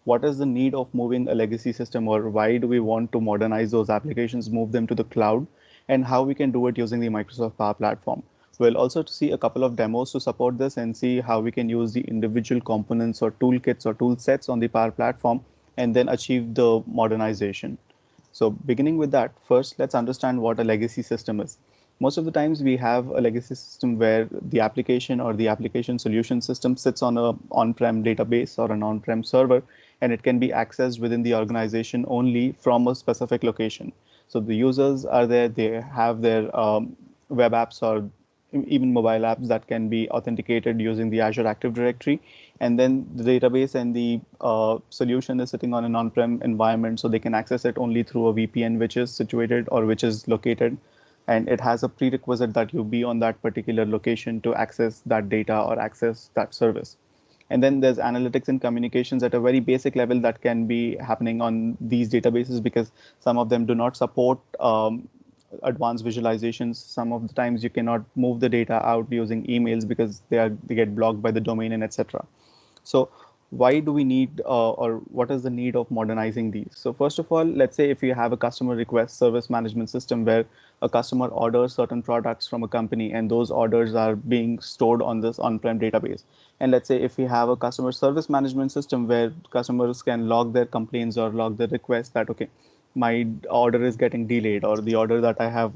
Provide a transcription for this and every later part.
what is the need of moving a legacy system, or why do we want to modernize those applications, move them to the cloud, and how we can do it using the Microsoft Power Platform. We'll also see a couple of demos to support this and see how we can use the individual components or toolkits or tool sets on the Power Platform and then achieve the modernization. So beginning with that, first let's understand what a legacy system is. Most of the times we have a legacy system where the application or the application solution system sits on a on-prem database or an on-prem server, and it can be accessed within the organization only from a specific location. So the users are there, they have their web apps or even mobile apps that can be authenticated using the Azure Active Directory. And then the database and the solution is sitting on an on-prem environment, so they can access it only through a VPN, which is situated or which is located. And it has a prerequisite that you be on that particular location to access that data or access that service. And then there's analytics and communications at a very basic level that can be happening on these databases, because some of them do not support advanced visualizations. Some of the times you cannot move the data out using emails because they get blocked by the domain and etc. So why do we need or what is the need of modernizing these? So first of all, let's say if you have a customer request service management system where a customer orders certain products from a company and those orders are being stored on this on-prem database. And let's say if we have a customer service management system where customers can log their complaints or log their requests that, okay, my order is getting delayed, or the order that I have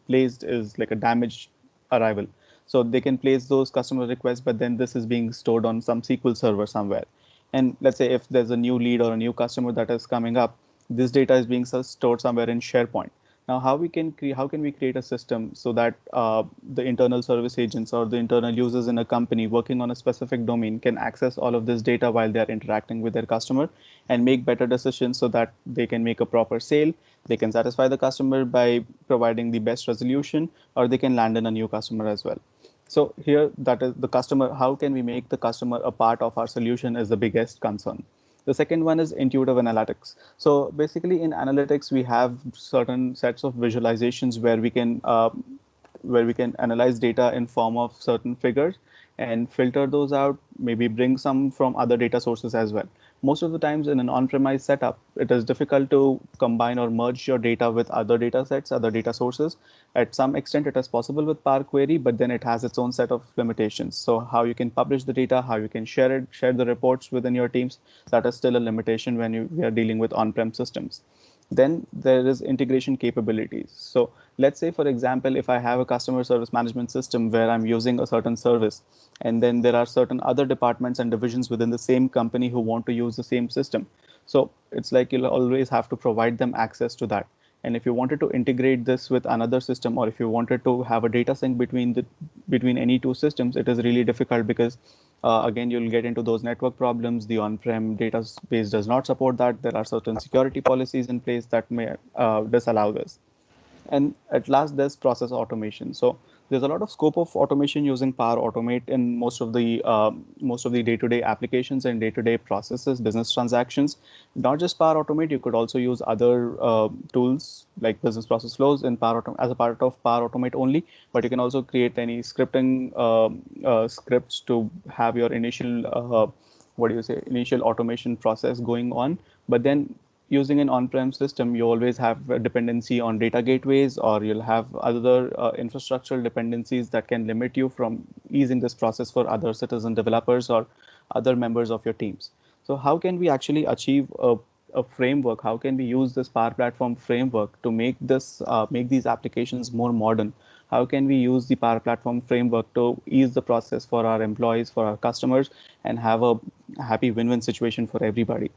placed is like a damaged arrival. So they can place those customer requests, but then this is being stored on some SQL server somewhere. And let's say if there's a new lead or a new customer that is coming up, this data is being stored somewhere in SharePoint. Now, how can we create a system so that the internal service agents or the internal users in a company working on a specific domain can access all of this data while they are interacting with their customer and make better decisions so that they can make a proper sale, they can satisfy the customer by providing the best resolution, or they can land in a new customer as well. So here, that is the customer. How can we make the customer a part of our solution is the biggest concern. The second one is intuitive analytics. So basically in analytics, we have certain sets of visualizations where we can analyze data in form of certain figures and filter those out, maybe bring some from other data sources as well. Most of the times in an on-premise setup, it is difficult to combine or merge your data with other data sets, other data sources. At some extent, it is possible with Power Query, but then it has its own set of limitations. So how you can publish the data, how you can share the reports within your teams, that is still a limitation when we are dealing with on-prem systems. Then there is integration capabilities. So let's say, for example, if I have a customer service management system where I'm using a certain service, and then there are certain other departments and divisions within the same company who want to use the same system. So it's like you'll always have to provide them access to that. And if you wanted to integrate this with another system, or if you wanted to have a data sync between any two systems, it is really difficult because again, you'll get into those network problems. The on-prem database does not support that. There are certain security policies in place that may disallow this. And at last, there's process automation. So there's a lot of scope of automation using Power Automate in most of the day-to-day applications and day-to-day processes, business transactions. Not just Power Automate, you could also use other tools like business process flows in as a part of Power Automate only. But you can also create any scripting scripts to have your initial initial automation process going on. But then using an on-prem system, you always have a dependency on data gateways, or you'll have other infrastructural dependencies that can limit you from easing this process for other citizen developers or other members of your teams. So how can we actually achieve a framework? How can we use this Power Platform framework to make these applications more modern? How can we use the Power Platform framework to ease the process for our employees, for our customers, and have a happy win-win situation for everybody?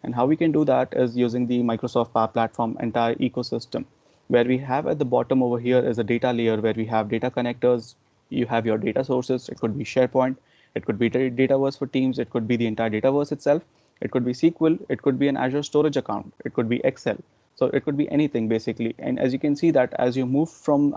And how we can do that is using the Microsoft Power Platform entire ecosystem, where we have at the bottom over here is a data layer where we have data connectors. You have your data sources. It could be SharePoint. It could be Dataverse for Teams. It could be the entire Dataverse itself. It could be SQL. It could be an Azure storage account. It could be Excel. So it could be anything basically. And as you can see that as you move from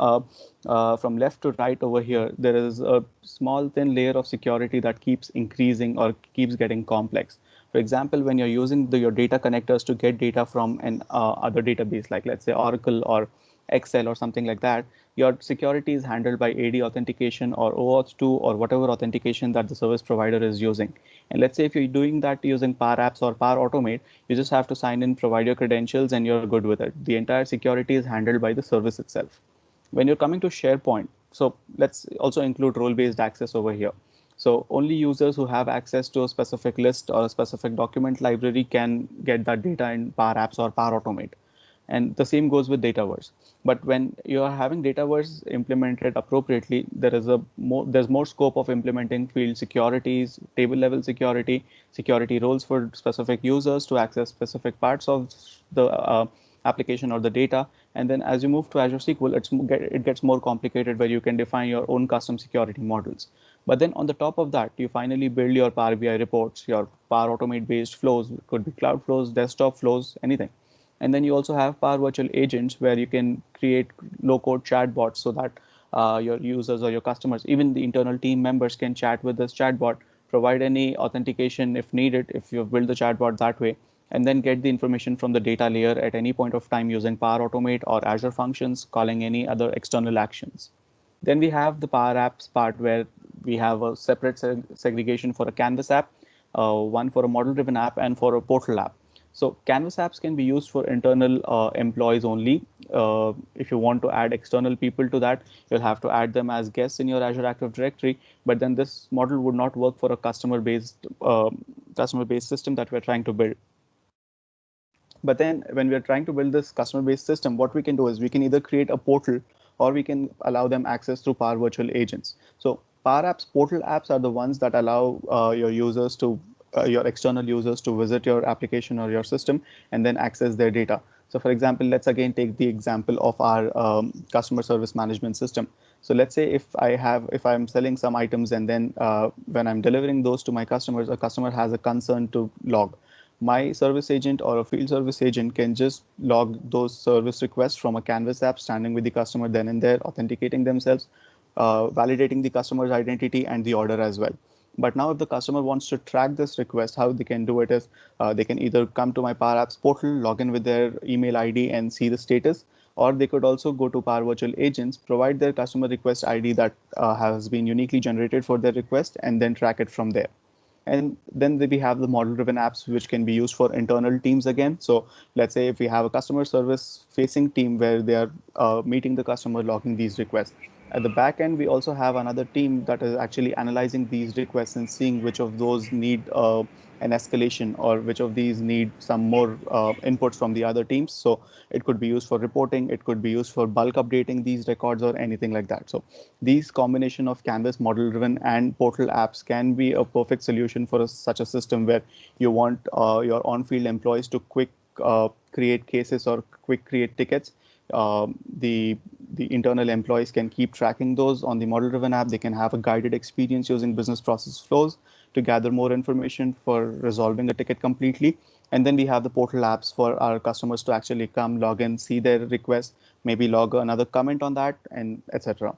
left to right over here, there is a small thin layer of security that keeps increasing or keeps getting complex. For example, when you're using your data connectors to get data from an other database, like let's say Oracle or Excel or something like that, your security is handled by AD authentication or OAuth 2 or whatever authentication that the service provider is using. And let's say if you're doing that using Power Apps or Power Automate, you just have to sign in, provide your credentials, and you're good with it. The entire security is handled by the service itself. When you're coming to SharePoint, so let's also include role-based access over here. So only users who have access to a specific list or a specific document library can get that data in Power Apps or Power Automate. And the same goes with Dataverse. But when you are having Dataverse implemented appropriately, there's more scope of implementing field securities, table level security, security roles for specific users to access specific parts of the application or the data. And then as you move to Azure SQL, it gets more complicated where you can define your own custom security models. But then on the top of that, you finally build your Power BI reports, your Power Automate based flows, it could be cloud flows, desktop flows, anything. And then you also have Power Virtual Agents where you can create low-code chatbots so that your users or your customers, even the internal team members, can chat with this chatbot, provide any authentication if needed, if you've built the chatbot that way, and then get the information from the data layer at any point of time using Power Automate or Azure Functions, calling any other external actions. Then we have the Power Apps part where we have a separate segregation for a Canvas app, one for a model-driven app, and for a portal app. So Canvas apps can be used for internal employees only. If you want to add external people to that, you'll have to add them as guests in your Azure Active Directory. But then this model would not work for a customer-based system that we're trying to build. But then when we're trying to build this customer-based system, what we can do is we can either create a portal or we can allow them access through Power Virtual Agents. So Power Apps portal apps are the ones that allow your external users to visit your application or your system and then access their data. So for example, let's again take the example of our customer service management system. So let's say if I'm selling some items and then when I'm delivering those to my customers, a customer has a concern to log. My service agent or a field service agent can just log those service requests from a Canvas app, standing with the customer then and there, authenticating themselves, validating the customer's identity and the order as well. But now if the customer wants to track this request, how they can do it is they can either come to my Power Apps portal, log in with their email ID and see the status, or they could also go to Power Virtual Agents, provide their customer request ID that has been uniquely generated for their request, and then track it from there. And then we have the model-driven apps, which can be used for internal teams again. So let's say if we have a customer service facing team where they are meeting the customer, logging these requests. At the back end, we also have another team that is actually analyzing these requests and seeing which of those need an escalation or which of these need some more inputs from the other teams. So it could be used for reporting, it could be used for bulk updating these records or anything like that. So these combination of Canvas model driven and portal apps can be a perfect solution for such a system where you want your on-field employees to quick create cases or quick create tickets. The internal employees can keep tracking those on the model driven app. They can have a guided experience using business process flows to gather more information for resolving a ticket completely. And then we have the portal apps for our customers to actually come, log in, see their request, maybe log another comment on that, and etc.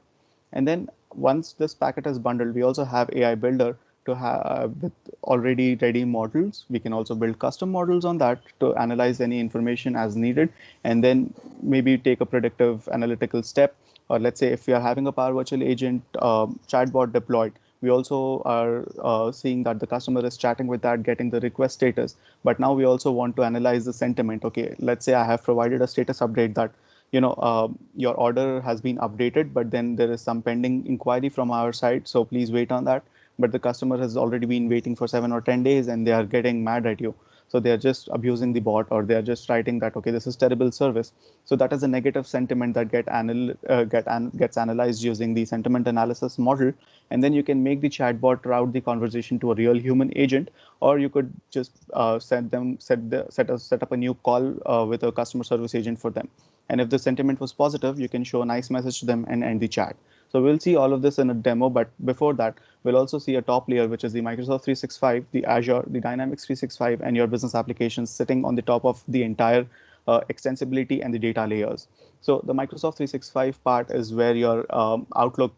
And then once this packet is bundled, we also have AI Builder to have with already ready models. We can also build custom models on that to analyze any information as needed, and then maybe take a predictive analytical step. Or let's say if we are having a Power Virtual Agent chatbot deployed, we also are seeing that the customer is chatting with that, getting the request status. But now we also want to analyze the sentiment. Okay, let's say I have provided a status update that your order has been updated, but then there is some pending inquiry from our side, so please wait on that. But the customer has already been waiting for 7 or 10 days and they are getting mad at you. So they are just abusing the bot, or they are just writing that, okay, this is terrible service. So that is a negative sentiment that gets analyzed using the sentiment analysis model. And then you can make the chatbot route the conversation to a real human agent, or you could just set up a new call with a customer service agent for them. And if the sentiment was positive, you can show a nice message to them and end the chat. So we'll see all of this in a demo, but before that, we'll also see a top layer, which is the Microsoft 365, the Azure, the Dynamics 365, and your business applications sitting on the top of the entire extensibility and the data layers. So the Microsoft 365 part is where your Outlook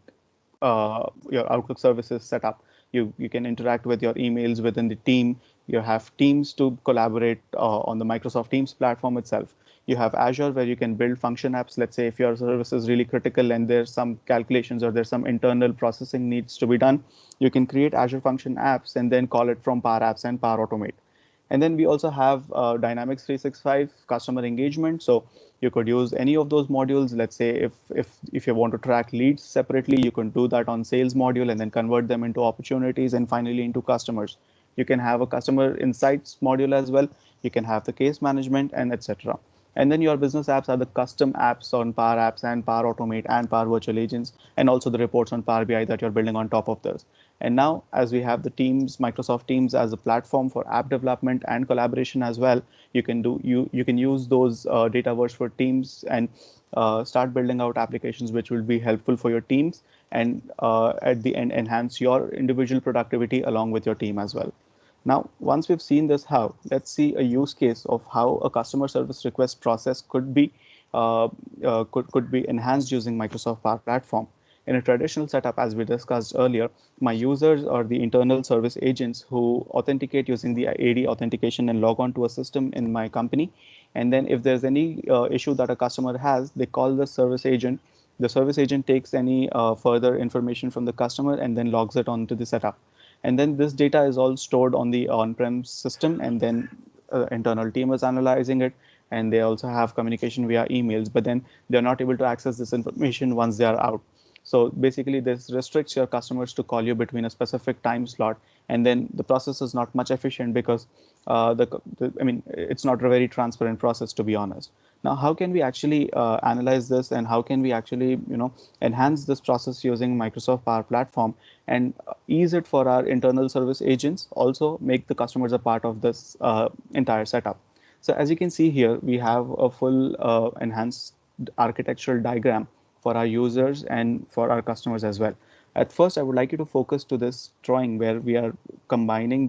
service is set up. You can interact with your emails within the team. You have teams to collaborate on the Microsoft Teams platform itself. You have Azure, where you can build function apps. Let's say if your service is really critical and there's some calculations or there's some internal processing needs to be done, you can create Azure function apps and then call it from Power Apps and Power Automate. And then we also have Dynamics 365 customer engagement. So you could use any of those modules. Let's say if you want to track leads separately, you can do that on sales module and then convert them into opportunities and finally into customers. You can have a customer insights module as well. You can have the case management and etc. And then your business apps are the custom apps on Power Apps and Power Automate and Power Virtual Agents, and also the reports on Power BI that you're building on top of this. And now, as we have the Teams, Microsoft Teams as a platform for app development and collaboration as well, you can use those Dataverse for Teams and start building out applications which will be helpful for your teams and at the end enhance your individual productivity along with your team as well. Now, once we've seen this how, let's see a use case of how a customer service request process could be enhanced using Microsoft Power Platform. In a traditional setup, as we discussed earlier, my users are the internal service agents who authenticate using the AD authentication and log on to a system in my company. And then if there's any issue that a customer has, they call the service agent. The service agent takes any further information from the customer and then logs it onto the setup. And then this data is all stored on the on-prem system, and then internal team is analyzing it, and they also have communication via emails, but then they're not able to access this information once they are out. So basically this restricts your customers to call you between a specific time slot, and then the process is not much efficient because I mean, it's not a very transparent process, to be honest. Now, how can we actually analyze this, and how can we actually, enhance this process using Microsoft Power Platform and ease it for our internal service agents, also make the customers a part of this entire setup. So as you can see here, we have a full enhanced architectural diagram for our users and for our customers as well. At first, I would like you to focus to this drawing where we are combining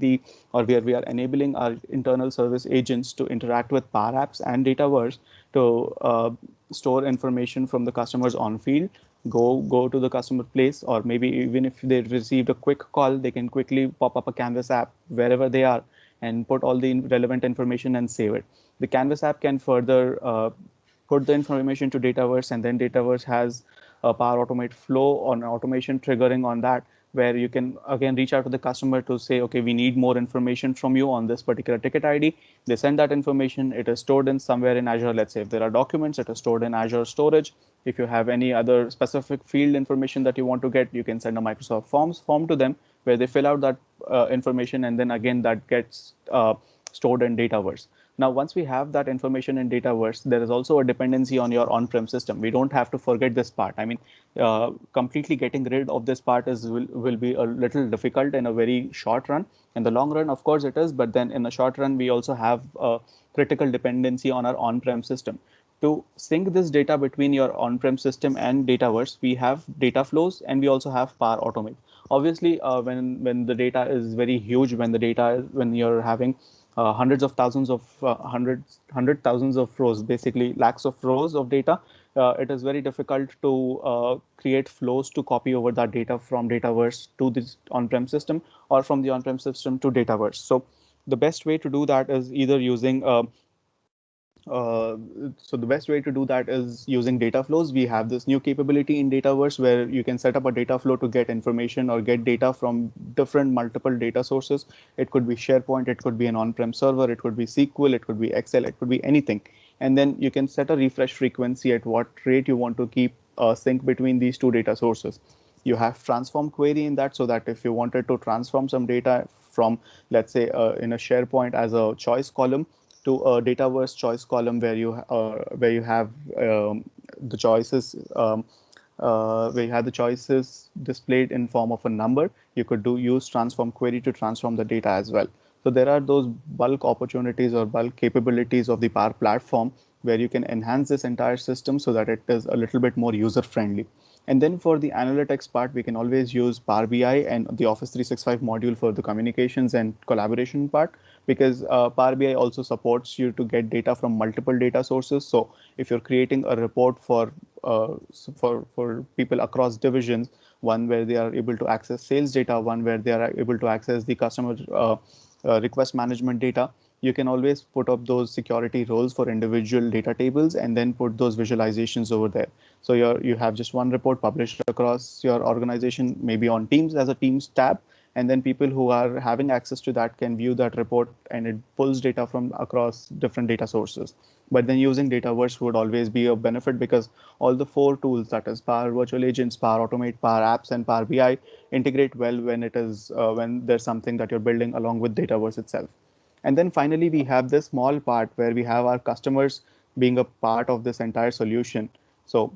where we are enabling our internal service agents to interact with Power Apps and Dataverse to store information from the customers on field, go to the customer place, or maybe even if they received a quick call, they can quickly pop up a Canvas app wherever they are and put all the relevant information and save it. The Canvas app can further put the information to Dataverse, and then Dataverse has a Power Automate flow on automation triggering on that, where you can again reach out to the customer to say, okay, we need more information from you on this particular ticket ID. They send that information. It is stored in somewhere in Azure. Let's say if there are documents, it is stored in Azure storage. If you have any other specific field information that you want to get, you can send a Microsoft Forms form to them where they fill out that information, and then again that gets stored in Dataverse. Now, once we have that information in Dataverse, there is also a dependency on your on-prem system. We don't have to forget this part. I mean, completely getting rid of this part will be a little difficult in a very short run. In the long run, of course, it is. But then in the short run, we also have a critical dependency on our on-prem system. To sync this data between your on-prem system and Dataverse, we have data flows, and we also have Power Automate. Obviously, when the data is very huge, when you're having hundred thousands of rows, basically lakhs of rows of data, it is very difficult to create flows to copy over that data from Dataverse to this on-prem system, or from the on-prem system to Dataverse. So the best way to do that is either using so the best way to do that is using data flows. We have this new capability in Dataverse where you can set up a data flow to get information or get data from different multiple data sources. It could be SharePoint, it could be an on-prem server, it could be SQL, it could be Excel, it could be anything. And then you can set a refresh frequency at what rate you want to keep sync between these two data sources. You have transform query in that, so that if you wanted to transform some data from, let's say, in a SharePoint as a choice column to a Dataverse choice column where you have the choices where you have the choices displayed in form of a number, you could use transform query to transform the data as well. So there are those bulk opportunities or bulk capabilities of the Power Platform where you can enhance this entire system so that it is a little bit more user friendly. And then for the analytics part, we can always use Power BI and the Office 365 module for the communications and collaboration part, because Power BI also supports you to get data from multiple data sources. So if you're creating a report for people across divisions, one where they are able to access sales data, one where they are able to access the customer request management data, you can always put up those security roles for individual data tables and then put those visualizations over there. So you have just one report published across your organization, maybe on Teams as a Teams tab, and then people who are having access to that can view that report, and it pulls data from across different data sources. But then using Dataverse would always be a benefit because all the four tools, that is Power Virtual Agents, Power Automate, Power Apps, and Power BI, integrate well when it is when there's something that you're building along with Dataverse itself. And then finally, we have this small part where we have our customers being a part of this entire solution. So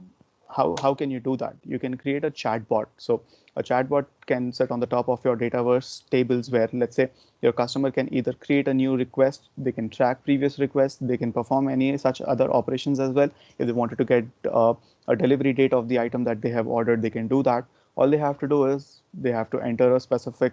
how can you do that? You can create a chatbot. So a chatbot can sit on the top of your Dataverse tables where, let's say, your customer can either create a new request, they can track previous requests, they can perform any such other operations as well. If they wanted to get a delivery date of the item that they have ordered, they can do that. All they have to do is they have to enter a specific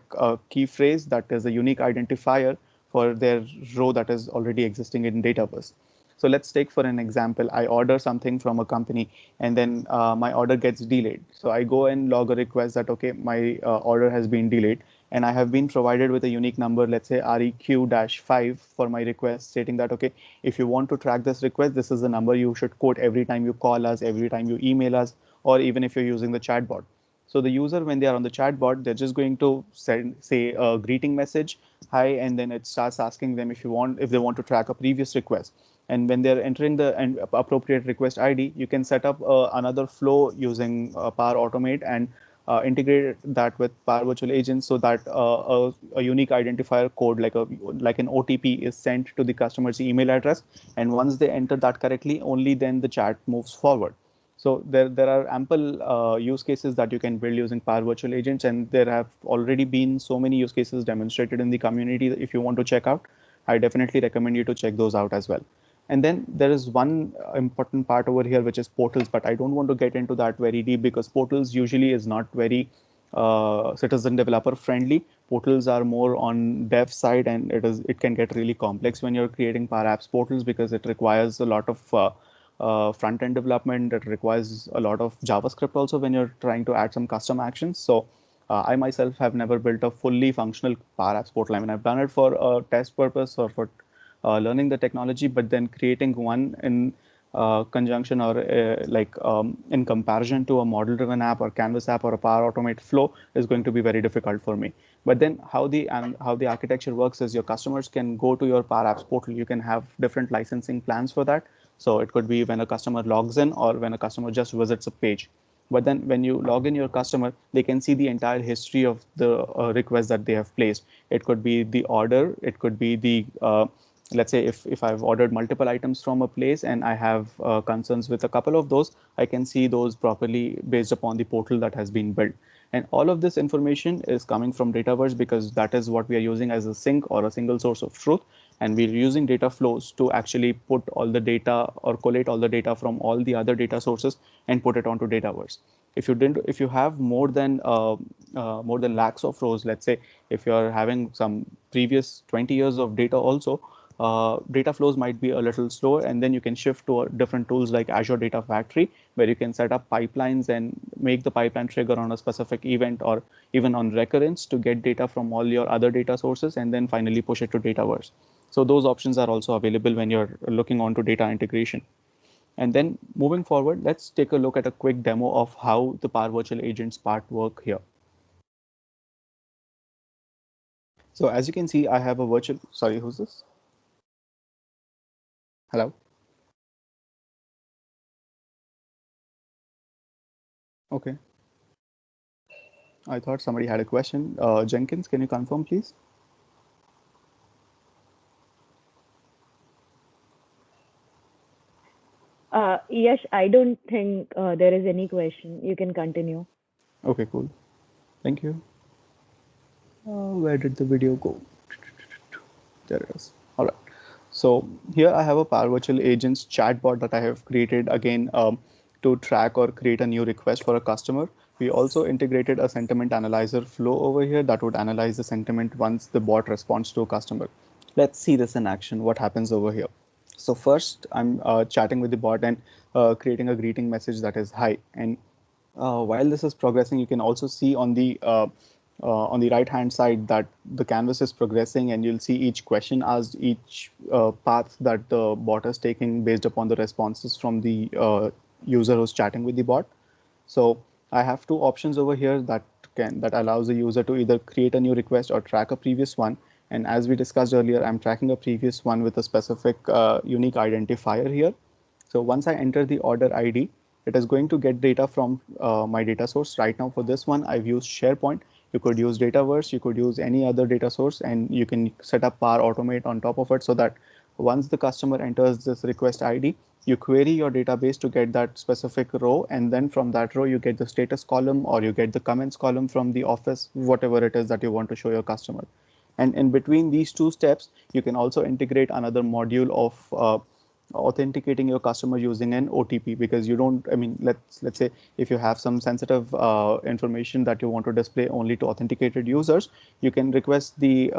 key phrase that is a unique identifier for their row that is already existing in Dataverse. So let's take for an example, I order something from a company and then my order gets delayed. So I go and log a request that, okay, my order has been delayed and I have been provided with a unique number, let's say REQ-5 for my request, stating that, okay, if you want to track this request, this is the number you should quote every time you call us, every time you email us, or even if you're using the chatbot. So the user, when they are on the chatbot, they're just going to send, say, a greeting message, hi, and then it starts asking them if they want to track a previous request. And when they're entering the appropriate request ID, you can set up another flow using Power Automate and integrate that with Power Virtual Agents so that a unique identifier code like an OTP is sent to the customer's email address. And once they enter that correctly, only then the chat moves forward. So there are ample use cases that you can build using Power Virtual Agents, and there have already been so many use cases demonstrated in the community that if you want to check out, I definitely recommend you to check those out as well. And then there is one important part over here, which is portals, but I don't want to get into that very deep because portals usually is not very citizen developer friendly. Portals are more on dev side, and it can get really complex when you're creating Power Apps portals because it requires a lot of front end development. It requires a lot of JavaScript also when you're trying to add some custom actions. So I myself have never built a fully functional Power Apps portal. I mean, I've done it for a test purpose or for learning the technology, but then creating one in conjunction or in comparison to a model driven app or Canvas app or a Power Automate flow is going to be very difficult for me. But then how the architecture works is your customers can go to your Power Apps portal. You can have different licensing plans for that. So it could be when a customer logs in or when a customer just visits a page. But then when you log in your customer, they can see the entire history of the request that they have placed. It could be the order, it could be the let's say if I've ordered multiple items from a place and I have concerns with a couple of those, I can see those properly based upon the portal that has been built. And all of this information is coming from Dataverse because that is what we are using as a sink or a single source of truth. And we're using data flows to actually put all the data or collate all the data from all the other data sources and put it onto Dataverse. If you have more than lakhs of rows, let's say if you're having some previous 20 years of data also, data flows might be a little slower, and then you can shift to different tools like Azure Data Factory, where you can set up pipelines and make the pipeline trigger on a specific event or even on recurrence to get data from all your other data sources and then finally push it to Dataverse. So those options are also available when you're looking onto data integration. And then moving forward, let's take a look at a quick demo of how the Power Virtual Agents part work here. So as you can see, I have a virtual, sorry, who's this? Hello. Okay. I thought somebody had a question. Jenkins, can you confirm, please? Yes, I don't think there is any question. You can continue. Okay, cool. Thank you. Where did the video go? There it is. All right. So here I have a Power Virtual Agents chatbot that I have created again to track or create a new request for a customer. We also integrated a sentiment analyzer flow over here that would analyze the sentiment once the bot responds to a customer. Let's see this in action. What happens over here? So first, I'm chatting with the bot and creating a greeting message that is hi. And while this is progressing, you can also see on the on the right hand side that the canvas is progressing, and you'll see each question asked, each path that the bot is taking based upon the responses from the user who's chatting with the bot. So I have two options over here that allows the user to either create a new request or track a previous one. And as we discussed earlier, I'm tracking a previous one with a specific unique identifier here. So once I enter the order ID, it is going to get data from my data source. Right now for this one, I've used SharePoint. You could use Dataverse, you could use any other data source, and you can set up Power Automate on top of it so that once the customer enters this request ID, you query your database to get that specific row, and then from that row, you get the status column or you get the comments column from the office, whatever it is that you want to show your customer. And in between these two steps, you can also integrate another module of authenticating your customer using an OTP, because you don't, I mean, let's say if you have some sensitive information that you want to display only to authenticated users, you can request the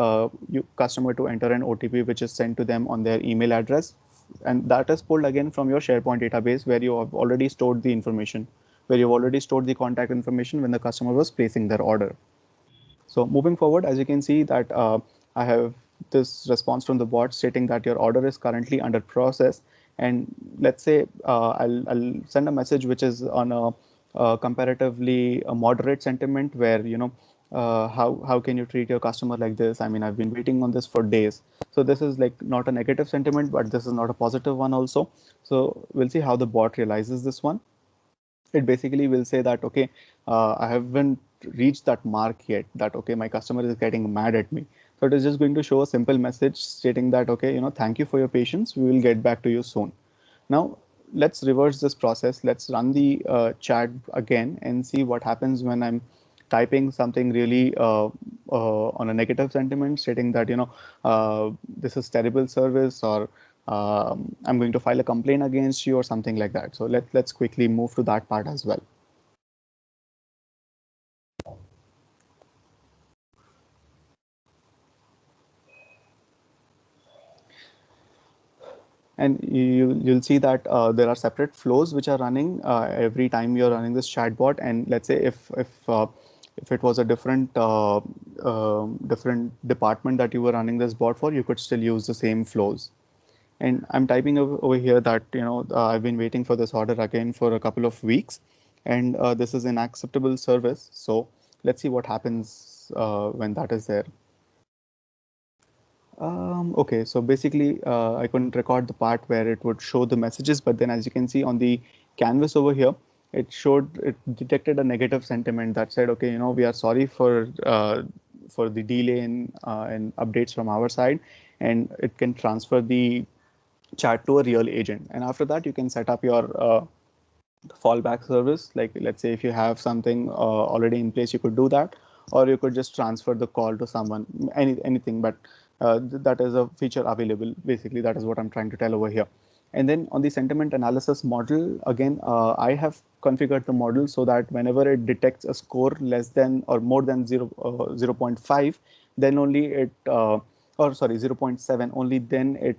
customer to enter an OTP which is sent to them on their email address, and that is pulled again from your SharePoint database where you have already stored the information, where you've already stored the contact information when the customer was placing their order. So moving forward, as you can see that I have this response from the bot stating that your order is currently under process. And let's say I'll send a message which is on a comparatively a moderate sentiment where, how can you treat your customer like this? I mean, I've been waiting on this for days. So this is like not a negative sentiment, but this is not a positive one also. So we'll see how the bot realizes this one. It basically will say that, okay, I haven't reached that mark yet, that okay, my customer is getting mad at me. So it is just going to show a simple message stating that, okay, thank you for your patience, we will get back to you soon. Now let's reverse this process. Let's run the chat again and see what happens when I'm typing something really on a negative sentiment, stating that, this is terrible service, or I'm going to file a complaint against you or something like that. So let's quickly move to that part as well. And you'll see that there are separate flows which are running every time you're running this chatbot. And let's say if it was a different department that you were running this bot for, you could still use the same flows. And I'm typing over here that, I've been waiting for this order again for a couple of weeks, and this is an acceptable service. So let's see what happens when that is there. Okay, so basically, I couldn't record the part where it would show the messages, but then as you can see on the canvas over here, it detected a negative sentiment that said, okay, we are sorry for the delay in updates from our side, and it can transfer the chat to a real agent. And after that, you can set up your fallback service. Like, let's say if you have something already in place, you could do that, or you could just transfer the call to someone, anything. But that is a feature available. Basically, that is what I'm trying to tell over here. And then on the sentiment analysis model, again, I have configured the model so that whenever it detects a score less than or more than 0, 0.5, then only or sorry, 0.7, only then it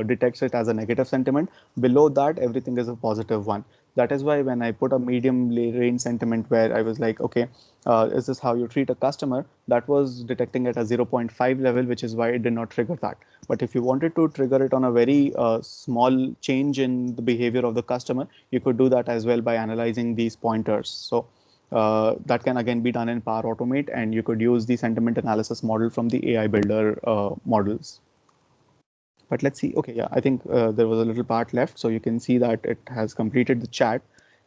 detects it as a negative sentiment. Below that, everything is a positive one. That is why when I put a medium range sentiment where I was like, okay, is this how you treat a customer? That was detecting at a 0.5 level, which is why it did not trigger that. But if you wanted to trigger it on a very small change in the behavior of the customer, you could do that as well by analyzing these pointers. So that can again be done in Power Automate, and you could use the sentiment analysis model from the AI Builder models. But let's see. Okay, yeah, I think there was a little part left. So you can see that it has completed the chat,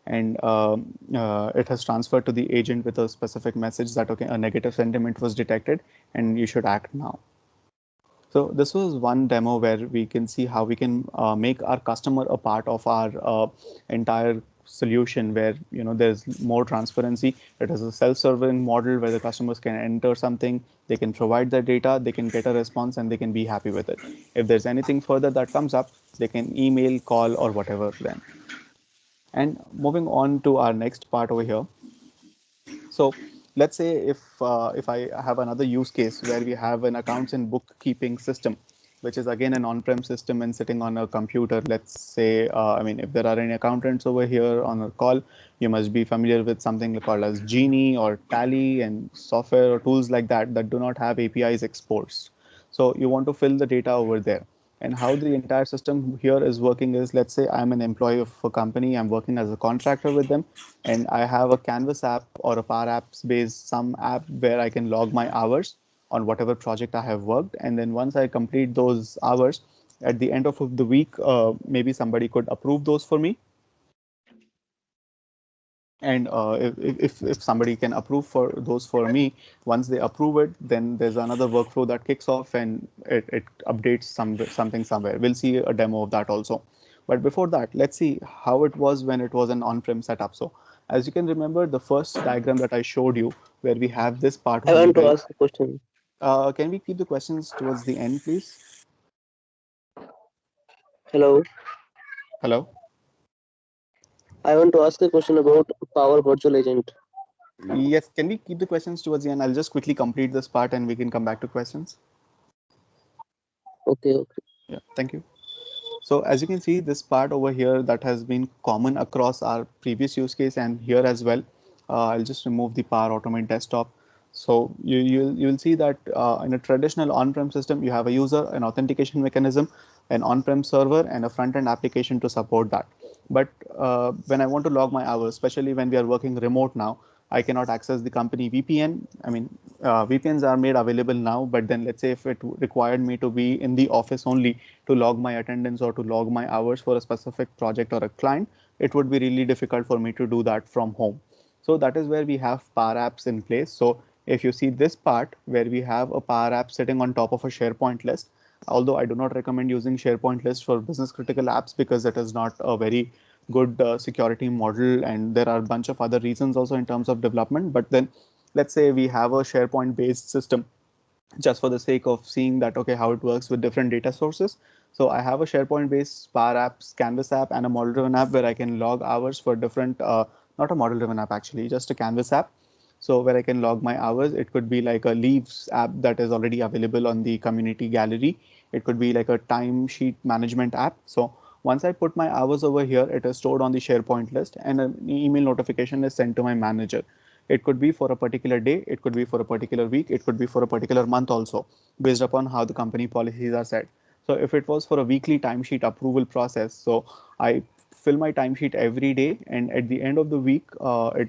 and it has transferred to the agent with a specific message that, okay, a negative sentiment was detected and you should act now. So this was one demo where we can see how we can make our customer a part of our entire solution, where there's more transparency. It is a self-serving model where the customers can enter something, they can provide their data, they can get a response, and they can be happy with it. If there's anything further that comes up, they can email, call, or whatever then. And moving on to our next part over here. So let's say if I have another use case where we have an accounts and bookkeeping system, which is again an on-prem system and sitting on a computer. Let's say, I mean, if there are any accountants over here on a call, you must be familiar with something called as Genie or Tally and software or tools like that that do not have APIs exports. So you want to fill the data over there. And how the entire system here is working is, let's say I'm an employee of a company, I'm working as a contractor with them, and I have a Canvas app or a Power Apps based some app where I can log my hours on whatever project I have worked. And then once I complete those hours, at the end of the week, maybe somebody could approve those for me. And if somebody can approve for those for me, once they approve it, then there's another workflow that kicks off and it updates something somewhere. We'll see a demo of that also. But before that, let's see how it was when it was an on-prem setup. So as you can remember, the first diagram that I showed you, where we have this part I only, want to where ask a question. can we keep the questions towards the end, please? Hello. Hello? I want to ask a question about Power Virtual Agent. Yes, can we keep the questions towards the end? I'll just quickly complete this part and we can come back to questions. Okay, okay. Yeah, thank you. So as you can see, this part over here that has been common across our previous use case and here as well. I'll just remove the Power Automate desktop. So you'll see that in a traditional on-prem system, you have a user, an authentication mechanism, an on-prem server, and a front-end application to support that. But when I want to log my hours, especially when we are working remote now, I cannot access the company VPN. I mean, VPNs are made available now, but then let's say if it required me to be in the office only to log my attendance or to log my hours for a specific project or a client, it would be really difficult for me to do that from home. So that is where we have Power Apps in place. So if you see this part where we have a Power App sitting on top of a SharePoint list, although I do not recommend using SharePoint list for business critical apps because it is not a very good security model, and there are a bunch of other reasons also in terms of development. But then let's say we have a SharePoint based system just for the sake of seeing that okay how it works with different data sources. So I have a SharePoint based Power Apps Canvas app and a model driven app where I can log hours for different not a model driven app, actually just a Canvas app. So where I can log my hours, it could be like a leaves app that is already available on the community gallery. It could be like a timesheet management app. So once I put my hours over here, it is stored on the SharePoint list and an email notification is sent to my manager. It could be for a particular day, it could be for a particular week, it could be for a particular month also, based upon how the company policies are set. So if it was for a weekly timesheet approval process, so I fill my timesheet every day, and at the end of the week, a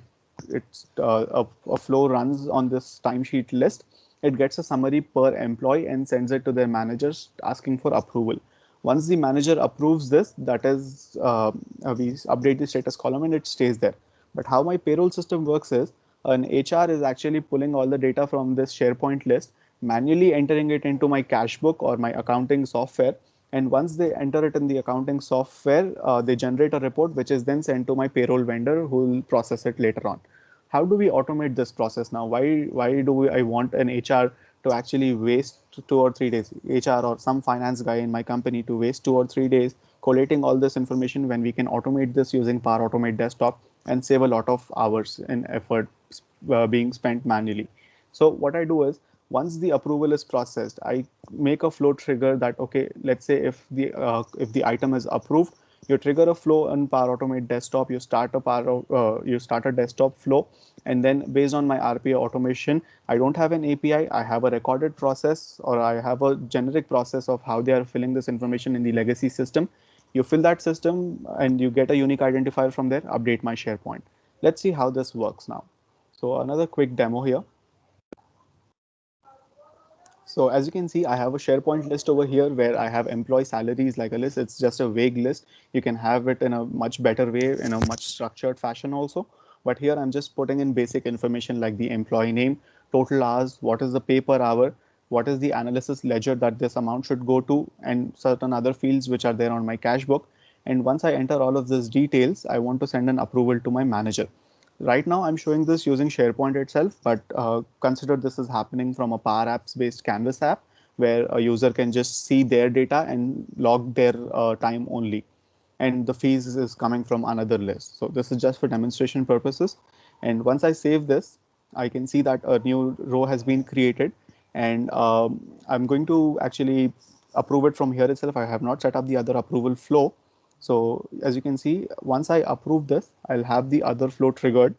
flow runs on this timesheet list. It gets a summary per employee and sends it to their managers asking for approval. Once the manager approves this, that is, we update the status column and it stays there. But how my payroll system works is an HR is actually pulling all the data from this SharePoint list, manually entering it into my cash book or my accounting software. And once they enter it in the accounting software, they generate a report which is then sent to my payroll vendor who will process it later on. How do we automate this process now? Why do I want an HR to actually waste 2 or 3 days, HR or some finance guy in my company to waste 2 or 3 days collating all this information when we can automate this using Power Automate Desktop and save a lot of hours and effort being spent manually. So what I do is once the approval is processed, I make a flow trigger that okay, let's say if the item is approved, you trigger a flow on Power Automate Desktop. You start a desktop flow, and then based on my RPA automation, I don't have an API. I have a recorded process or I have a generic process of how they are filling this information in the legacy system. You fill that system and you get a unique identifier from there. Update my SharePoint. Let's see how this works now. So another quick demo here. So as you can see, I have a SharePoint list over here where I have employee salaries like a list. It's just a vague list. You can have it in a much better way, in a much structured fashion also. But here I'm just putting in basic information like the employee name, total hours, what is the pay per hour, what is the analysis ledger that this amount should go to, and certain other fields which are there on my cash book. And once I enter all of these details, I want to send an approval to my manager. Right now, I'm showing this using SharePoint itself, but consider this is happening from a Power Apps based Canvas app where a user can just see their data and log their time only. And the fees is coming from another list. So this is just for demonstration purposes. And once I save this, I can see that a new row has been created. And I'm going to actually approve it from here itself. I have not set up the other approval flow. So as you can see, once I approve this, I'll have the other flow triggered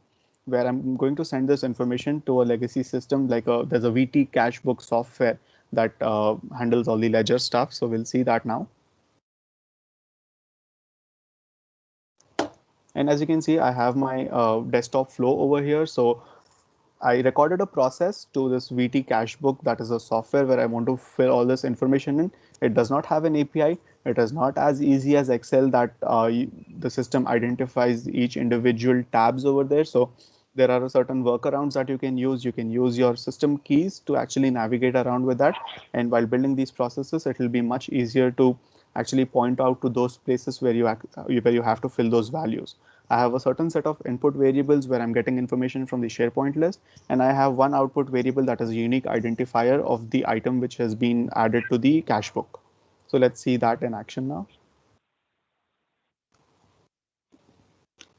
where I'm going to send this information to a legacy system, like there's a VT cache book software that handles all the ledger stuff. So we'll see that now. And as you can see, I have my desktop flow over here. So I recorded a process to this VT cache book, that is a software where I want to fill all this information in. It does not have an API. It is not as easy as Excel that the system identifies each individual tabs over there. So there are certain workarounds that you can use. You can use your system keys to actually navigate around with that. And while building these processes, it will be much easier to actually point out to those places where you have to fill those values. I have a certain set of input variables where I'm getting information from the SharePoint list, and I have one output variable that is a unique identifier of the item which has been added to the cache book. So let's see that in action now.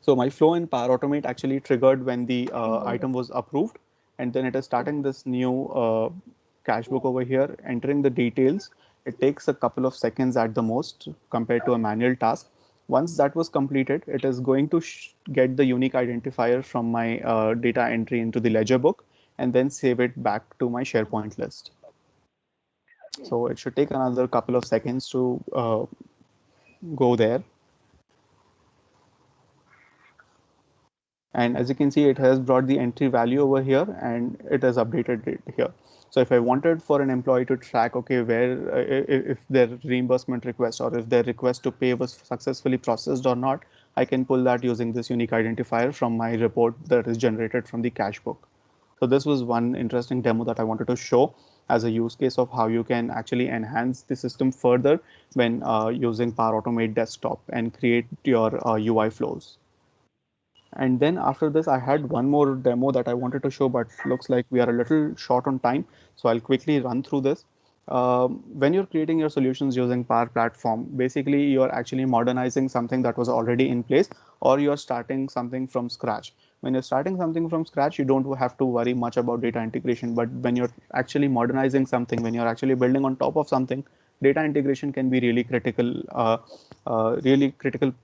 So my flow in Power Automate actually triggered when the item was approved, and then it is starting this new cache book over here, entering the details. It takes a couple of seconds at the most compared to a manual task. Once that was completed, it is going to get the unique identifier from my data entry into the ledger book and then save it back to my SharePoint list. So it should take another couple of seconds to go there. And as you can see, it has brought the entry value over here and it has updated it here. So if I wanted for an employee to track, okay, where if their reimbursement request or if their request to pay was successfully processed or not, I can pull that using this unique identifier from my report that is generated from the cache book. So this was one interesting demo that I wanted to show as a use case of how you can actually enhance the system further when using Power Automate Desktop and create your UI flows. And then after this, I had one more demo that I wanted to show, but looks like we are a little short on time. So I'll quickly run through this. When you're creating your solutions using Power Platform, basically you're actually modernizing something that was already in place, or you're starting something from scratch. When you're starting something from scratch, you don't have to worry much about data integration. But when you're actually modernizing something, when you're actually building on top of something, data integration can be really critical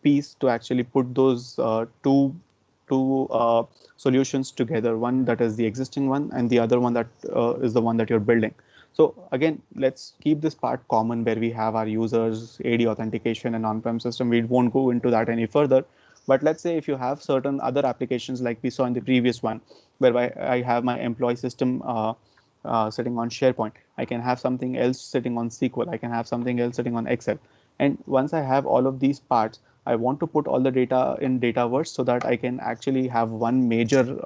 piece to actually put those two solutions together, one that is the existing one and the other one that is the one that you're building. So again, let's keep this part common where we have our users, AD authentication and on-prem system. We won't go into that any further. But let's say if you have certain other applications like we saw in the previous one, where I have my employee system sitting on SharePoint, I can have something else sitting on SQL, I can have something else sitting on Excel. And once I have all of these parts, I want to put all the data in Dataverse so that I can actually have one major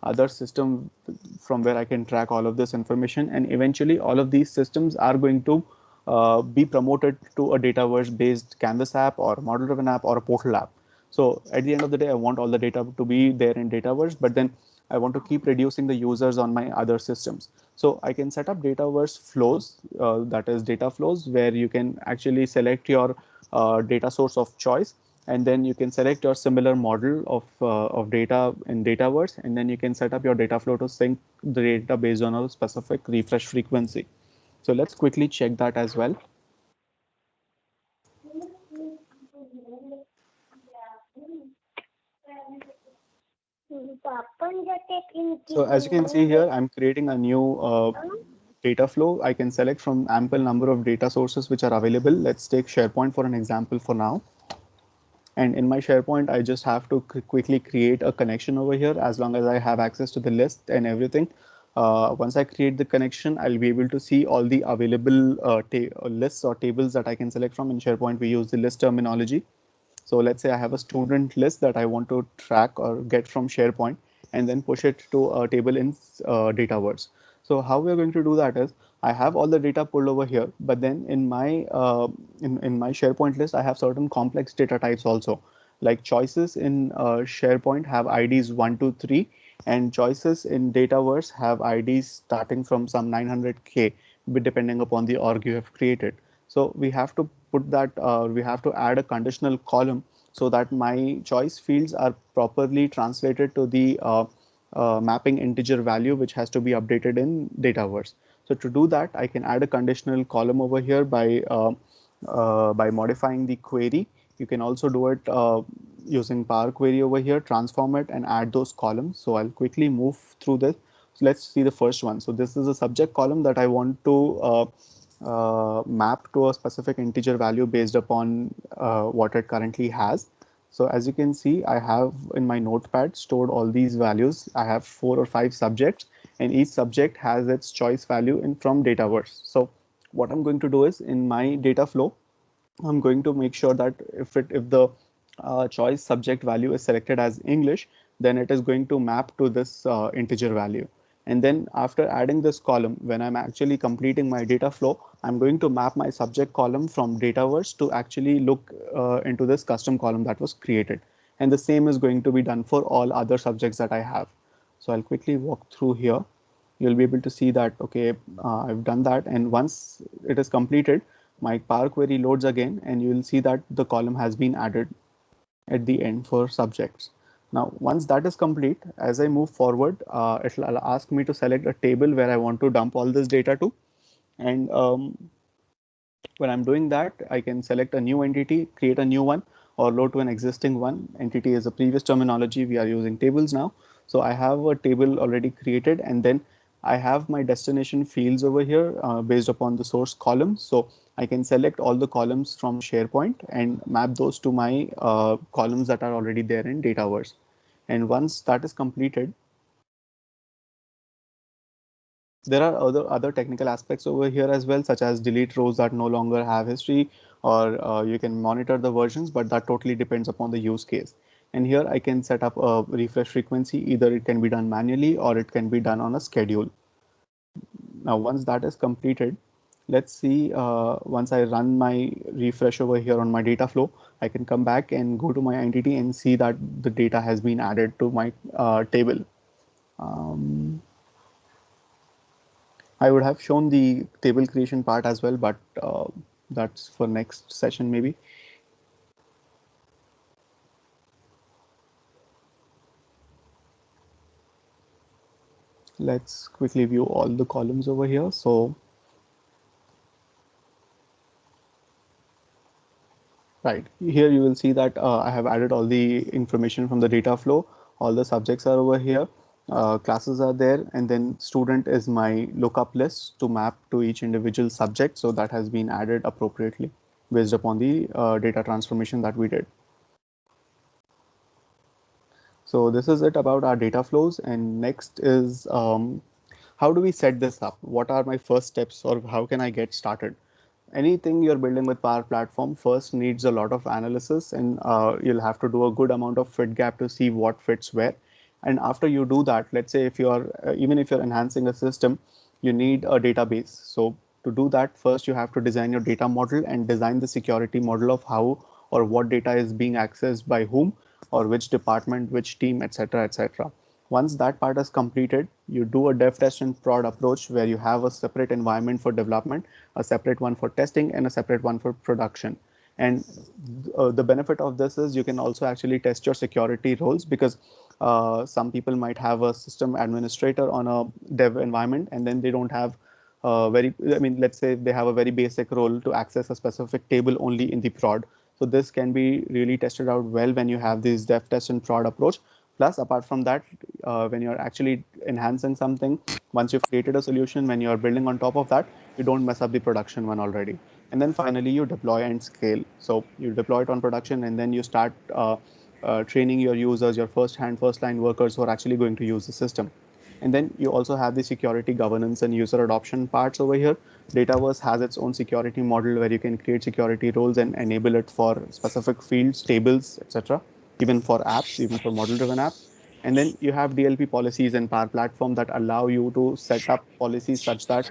other system from where I can track all of this information. And eventually all of these systems are going to be promoted to a Dataverse based Canvas app or model driven app or a portal app. So at the end of the day, I want all the data to be there in Dataverse, but then I want to keep reducing the users on my other systems. So I can set up Dataverse flows, that is data flows, where you can actually select your data source of choice, and then you can select your similar model of data in Dataverse, and then you can set up your data flow to sync the data based on a specific refresh frequency. So let's quickly check that as well. So as you can see here, I'm creating a new data flow. I can select from ample number of data sources which are available. Let's take SharePoint for an example for now. And in my SharePoint, I just have to quickly create a connection over here as long as I have access to the list and everything. Once I create the connection, I'll be able to see all the available lists or tables that I can select from. In SharePoint, we use the list terminology. So let's say I have a student list that I want to track or get from SharePoint and then push it to a table in Dataverse. So how we're going to do that is I have all the data pulled over here, but then in my SharePoint list, I have certain complex data types also. Like choices in SharePoint have IDs 1, 2, 3, and choices in Dataverse have IDs starting from some 900K, depending upon the org you have created. So we have to put that, we have to add a conditional column so that my choice fields are properly translated to the mapping integer value, which has to be updated in Dataverse. So to do that, I can add a conditional column over here by modifying the query. You can also do it using Power Query over here, transform it and add those columns. So I'll quickly move through this. So let's see the first one. So this is a subject column that I want to map to a specific integer value based upon what it currently has. So as you can see, I have in my notepad stored all these values. I have 4 or 5 subjects, and each subject has its choice value in from Dataverse. So what I'm going to do is in my data flow, I'm going to make sure that if the choice subject value is selected as English, then it is going to map to this integer value. And then after adding this column, when I'm actually completing my data flow, I'm going to map my subject column from Dataverse to actually look into this custom column that was created. And the same is going to be done for all other subjects that I have. So I'll quickly walk through here. You'll be able to see that, okay, I've done that. And once it is completed, my Power Query loads again, and you will see that the column has been added at the end for subjects. Now, once that is complete, as I move forward, it will ask me to select a table where I want to dump all this data to. And when I'm doing that, I can select a new entity, create a new one, or load to an existing one. Entity is a previous terminology. We are using tables now. So I have a table already created, and then I have my destination fields over here based upon the source column. So I can select all the columns from SharePoint and map those to my columns that are already there in Dataverse. And once that is completed, there are other technical aspects over here as well, such as delete rows that no longer have history, or you can monitor the versions, but that totally depends upon the use case. And here I can set up a refresh frequency. Either it can be done manually or it can be done on a schedule. Now, once that is completed, let's see, once I run my refresh over here on my data flow, I can come back and go to my entity and see that the data has been added to my table. I would have shown the table creation part as well, but that's for next session maybe. Let's quickly view all the columns over here. So, right here you will see that I have added all the information from the data flow. All the subjects are over here. Classes are there, and then student is my lookup list to map to each individual subject. So that has been added appropriately based upon the data transformation that we did. So this is it about our data flows. And next is how do we set this up? What are my first steps, or how can I get started? Anything you're building with Power Platform first needs a lot of analysis, and you'll have to do a good amount of fit gap to see what fits where. And after you do that, let's say if you're even if you're enhancing a system, you need a database. So to do that, first you have to design your data model and design the security model of how or what data is being accessed by whom, or which department, which team, etc., etc. Once that part is completed, you do a dev test and prod approach where you have a separate environment for development, a separate one for testing, and a separate one for production. And the benefit of this is you can also actually test your security roles, because some people might have a system administrator on a dev environment, and then they don't have let's say they have a very basic role to access a specific table only in the prod. So this can be really tested out well when you have this dev test and prod approach. Plus, apart from that, when you're actually enhancing something, once you've created a solution, when you're building on top of that, you don't mess up the production one already. And then finally, you deploy and scale. So you deploy it on production, and then you start training your users, your first line workers who are actually going to use the system. And then you also have the security governance and user adoption parts over here. Dataverse has its own security model where you can create security roles and enable it for specific fields, tables, etc. Even for apps, even for model-driven apps. And then you have DLP policies and Power Platform that allow you to set up policies such that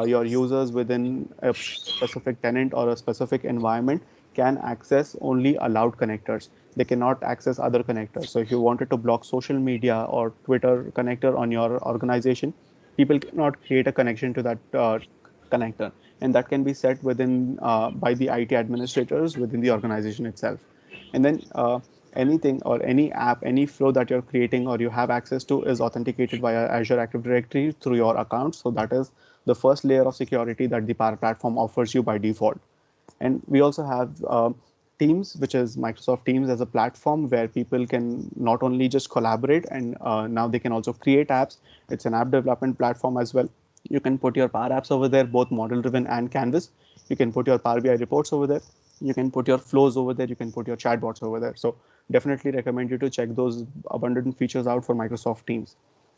your users within a specific tenant or a specific environment can access only allowed connectors. They cannot access other connectors. So if you wanted to block social media or Twitter connector on your organization, people cannot create a connection to that connector, and that can be set within by the IT administrators within the organization itself. And then anything or any app, any flow that you're creating or you have access to is authenticated via Azure Active Directory through your account. So that is the first layer of security that the Power Platform offers you by default. And we also have Teams, which is Microsoft Teams as a platform where people can not only just collaborate, and now they can also create apps. It's an app development platform as well. You can put your Power Apps over there, both model driven and Canvas. You can put your Power BI reports over there. You can put your flows over there. You can put your chatbots over there. So definitely recommend you to check those abundant features out for Microsoft Teams.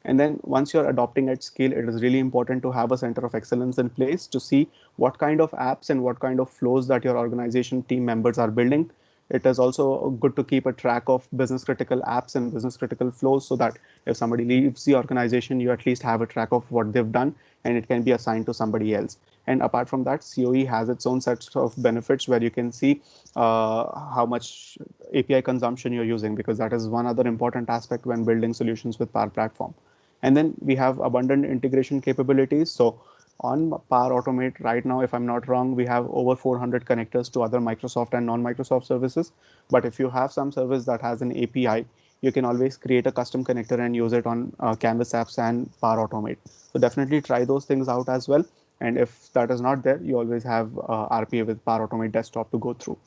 And then once you're adopting at scale, it is really important to have a center of excellence in place to see what kind of apps and what kind of flows that your organization team members are building. It is also good to keep a track of business critical apps and business critical flows so that if somebody leaves the organization, you at least have a track of what they've done and it can be assigned to somebody else. And apart from that, COE has its own sets of benefits where you can see how much API consumption you're using, because that is one other important aspect when building solutions with Power Platform. And then we have abundant integration capabilities. So on Power Automate right now, if I'm not wrong, we have over 400 connectors to other Microsoft and non-Microsoft services. But if you have some service that has an API, you can always create a custom connector and use it on Canvas apps and Power Automate. So definitely try those things out as well. And if that is not there, you always have RPA with Power Automate Desktop to go through.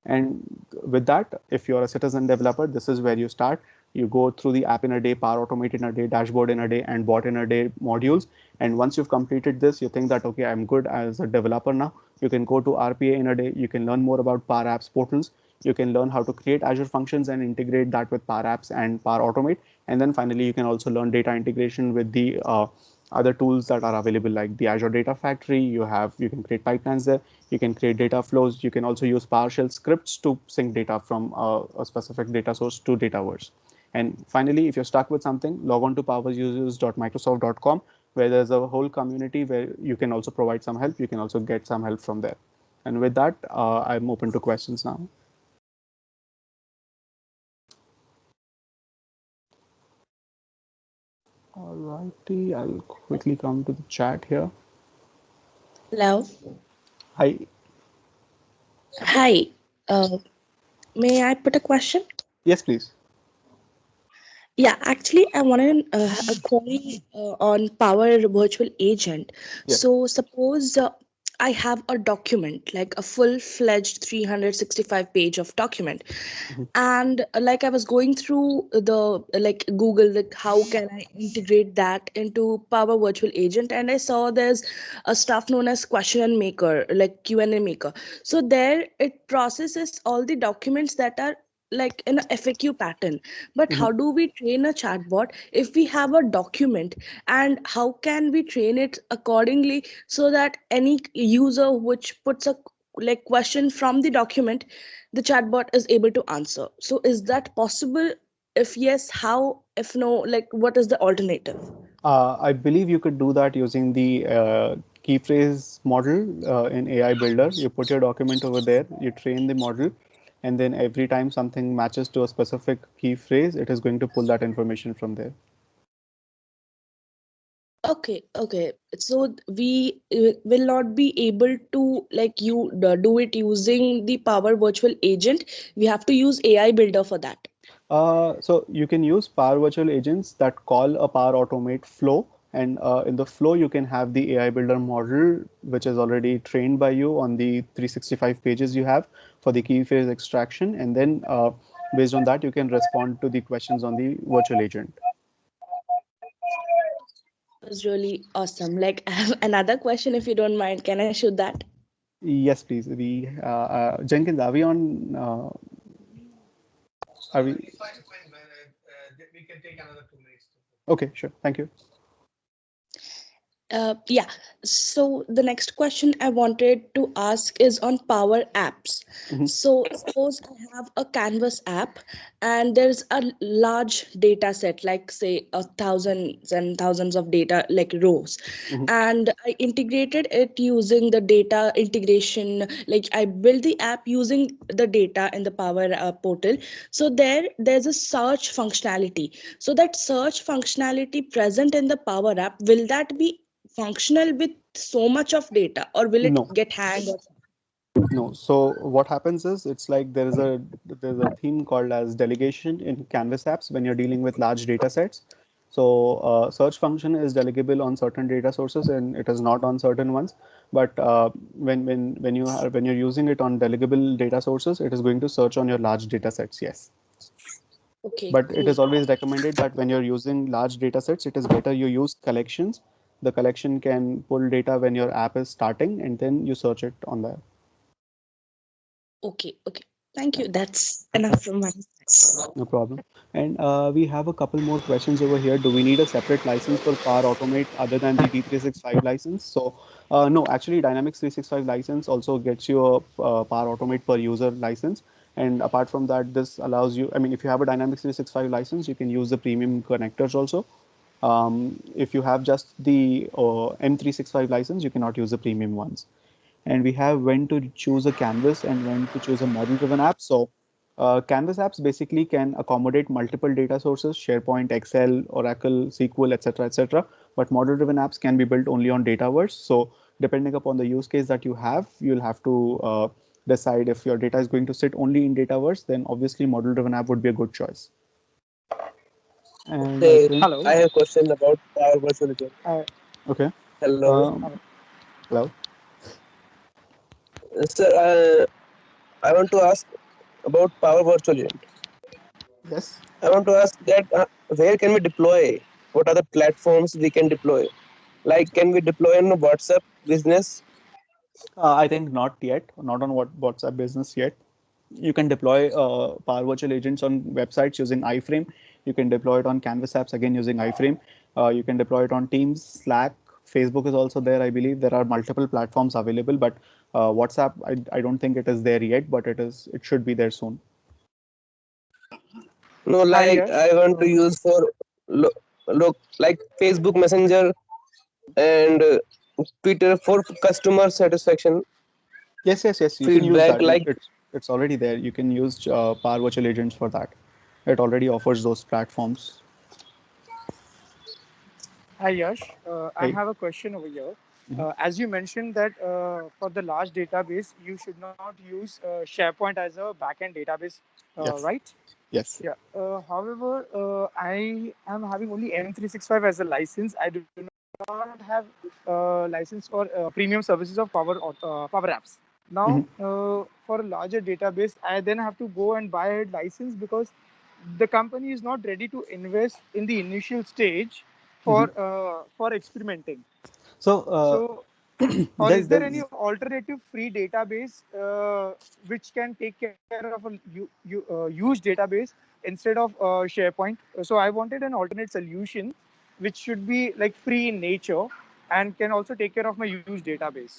And with that, if you're a citizen developer, this is where you start. You go through the app in a day, Power Automate in a day, dashboard in a day, and bot in a day modules. And once you've completed this, you think that, okay, I'm good as a developer now. You can go to RPA in a day. You can learn more about Power Apps portals. You can learn how to create Azure functions and integrate that with Power Apps and Power Automate. And then finally, you can also learn data integration with the other tools that are available, like the Azure Data Factory. You can create pipelines there. You can create data flows. You can also use PowerShell scripts to sync data from a specific data source to Dataverse. And finally, if you're stuck with something, log on to powerusers.microsoft.com, where there's a whole community where you can also provide some help. You can also get some help from there. And with that, I'm open to questions now. All righty, I'll quickly come to the chat here. Hello. Hi. Hi. May I put a question? Yes, please. Yeah, actually, I wanted a query on Power Virtual Agent. Yeah. So suppose I have a document, like a full-fledged 365 page of document. Mhm. And like I was going through the like Google, like how can I integrate that into Power Virtual Agent? And I saw there's a stuff known as question and maker, like Q&A maker. So there it processes all the documents that are like in a FAQ pattern. But Mhm. how do we train a chatbot if we have a document, and how can we train it accordingly so that any user which puts a like question from the document, the chatbot is able to answer? So is that possible? If yes, how? If no, like what is the alternative? I believe you could do that using the key phrase model in AI Builder. You put your document over there, you train the model, and then every time something matches to a specific key phrase, it is going to pull that information from there. Okay. So we will not be able to like you do it using the Power Virtual Agent. We have to use AI Builder for that. So you can use Power Virtual Agents that call a Power Automate flow. And in the flow, you can have the AI Builder model, which is already trained by you on the 365 pages you have for the key phrase extraction. And then based on that, you can respond to the questions on the virtual agent. It was really awesome. Like I have another question, if you don't mind. Can I shoot that? Yes, please. Jenkins, are we on? Are we? Fine. We can take another 2 minutes. Okay, sure. Thank you. Yeah. So the next question I wanted to ask is on Power Apps. Mhm. So suppose I have a Canvas app and there's a large data set, like say thousands and thousands of data, like rows. Mhm. And I integrated it using the data integration. Like I built the app using the data in the Power portal. So there's a search functionality. So that search functionality present in the Power app, will that be functional with so much of data, or will it No. get hanged? No. So what happens is it's like there's a theme called as delegation in Canvas apps when you're dealing with large data sets. So search function is delegable on certain data sources and it is not on certain ones. But when you're using it on delegable data sources, it is going to search on your large data sets. Yes. Okay, But it cool. is always recommended that when you're using large data sets, it is better you use collections. The collection can pull data when your app is starting and then you search it on there. Okay, okay. Thank you. That's enough from my side. No problem. And we have a couple more questions over here. Do we need a separate license for Power Automate other than the D365 license? So no, actually Dynamics 365 license also gets you a Power Automate per user license. And apart from that, this allows you, I mean, if you have a Dynamics 365 license, you can use the premium connectors also. If you have just the M365 license, you cannot use the premium ones. And we have when to choose a canvas and when to choose a model driven app. So canvas apps basically can accommodate multiple data sources: SharePoint, Excel, Oracle, SQL, etc., etc. But model driven apps can be built only on Dataverse. So depending upon the use case that you have, you'll have to decide if your data is going to sit only in Dataverse, then obviously model driven app would be a good choice. And I Hey, think, Hello. I have a question about Power Virtual Agent. okay. Hello, Um, Hello. sir. I want to ask about Power Virtual Agent. Yes. I want to ask that where can we deploy? What are the platforms we can deploy? Like, can we deploy on WhatsApp Business? I think not yet, not on WhatsApp Business yet. You can deploy Power Virtual Agents on websites using iframe. You can deploy it on Canvas apps again using iframe. You can deploy it on Teams, Slack. Facebook is also there. I believe there are multiple platforms available, but WhatsApp, I don't think it is there yet, but it should be there soon. No, Hi, like Yash. I want to use for look like Facebook Messenger and Twitter for customer satisfaction Yes. You can use feedback. that. Like, It's already there. You can use Power Virtual Agents for that. It already offers those platforms. Hi, Yash. I Hey. have a question over here. Mhm. As you mentioned that for the large database, you should not use SharePoint as a backend database, Yes. right? Yes. Yeah. However, I am having only M365 as a license. I do not have license for premium services of Power Apps. Now, Mhm. for a larger database, I then have to go and buy a license because the company is not ready to invest in the initial stage Mhm. for experimenting. So So, or is there any there's alternative free database which can take care of a huge database instead of SharePoint? So I wanted an alternate solution which should be like free in nature and can also take care of my huge database.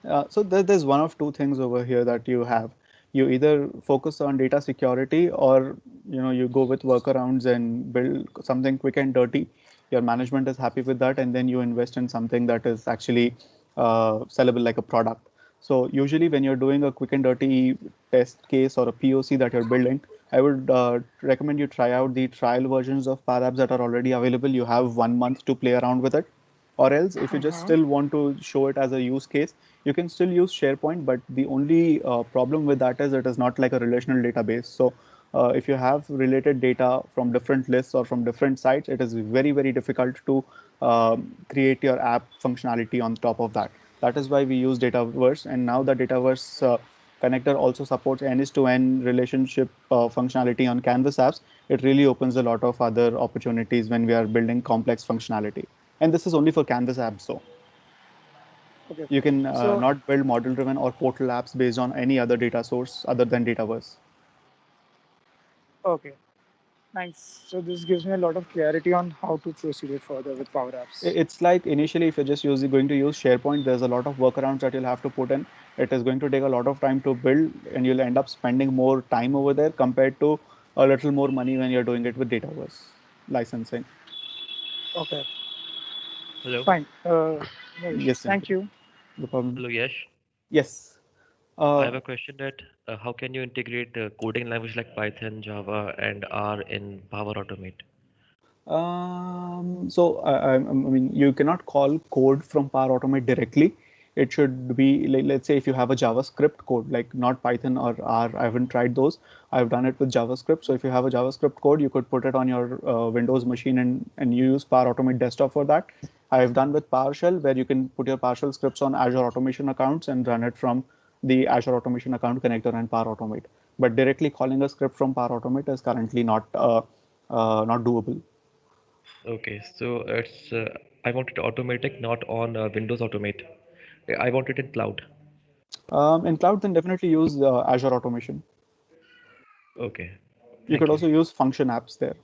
there's one of two things over here that you have. You either focus on data security, or you go with workarounds and build something quick and dirty. Your management is happy with that, and then you invest in something that is actually sellable like a product. So usually when you're doing a quick and dirty test case or a POC that you're building, I would recommend you try out the trial versions of Power Apps that are already available. You have 1 month to play around with it. Or else, if you just Uh-huh. still want to show it as a use case, you can still use SharePoint. But the only problem with that is it is not like a relational database. So if you have related data from different lists or from different sites, it is very, very difficult to create your app functionality on top of that. That is why we use Dataverse. And now the Dataverse connector also supports end-to-end relationship functionality on Canvas apps. It really opens a lot of other opportunities when we are building complex functionality. And this is only for Canvas apps, so Okay. you can So not build model driven or portal apps based on any other data source other than Dataverse. okay. Nice. So this gives me a lot of clarity on how to proceed it further with Power Apps. It's like initially, if you're just going to use SharePoint, there's a lot of workarounds that you'll have to put in. It is going to take a lot of time to build, and you'll end up spending more time over there compared to a little more money when you're doing it with Dataverse licensing. Okay. Hello. Fine. No issues. Yes, Thank Cynthia. you. No problem. Hello, Yash. Yes. I Uh, have a question that how can you integrate coding language like Python, Java, and R in Power Automate? so I mean, you cannot call code from Power Automate directly. it should be like, let's say if you have a JavaScript code, like not Python or R, I haven't tried those. I've done it with JavaScript. So if you have a JavaScript code, you could put it on your Windows machine and you use Power Automate Desktop for that. I've done with PowerShell, where you can put your PowerShell scripts on Azure Automation accounts and run it from the Azure Automation account connector and Power Automate. But directly calling a script from Power Automate is currently not doable. Okay, so it's I want it automatic, not on Windows Automate. I want it in cloud. In cloud, then definitely use Azure Automation. Okay, You thank could you. also use function apps there.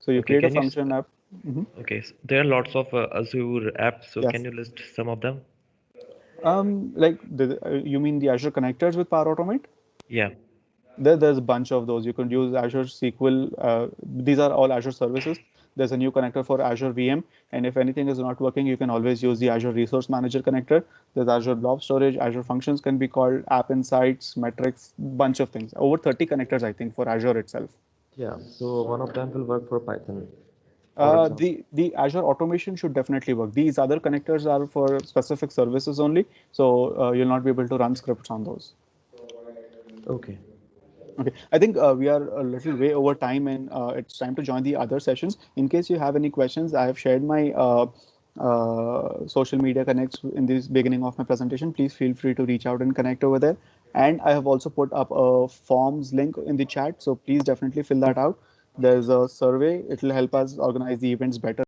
So you Okay, create a can you? function app. Mhm. Okay, so there are lots of Azure apps. So can Yes. you list some of them? Like you mean the Azure connectors with Power Automate? Yeah. There's a bunch of those. You can use Azure SQL. These are all Azure services. There's a new connector for Azure VM. And if anything is not working, you can always use the Azure Resource Manager connector. There's Azure Blob Storage. Azure Functions can be called, App Insights, Metrics, bunch of things. Over 30 connectors, I think, for Azure itself. Yeah, so one of them will work for Python, for example. The Azure automation should definitely work. These other connectors are for specific services only, so you'll not be able to run scripts on those. Okay. Okay, I think we are a little way over time, and it's time to join the other sessions. In case you have any questions, I have shared my social media connects in this beginning of my presentation. Please feel free to reach out and connect over there. And I have also put up a forms link in the chat, so please definitely fill that out. There's a survey. It will help us organize the events better.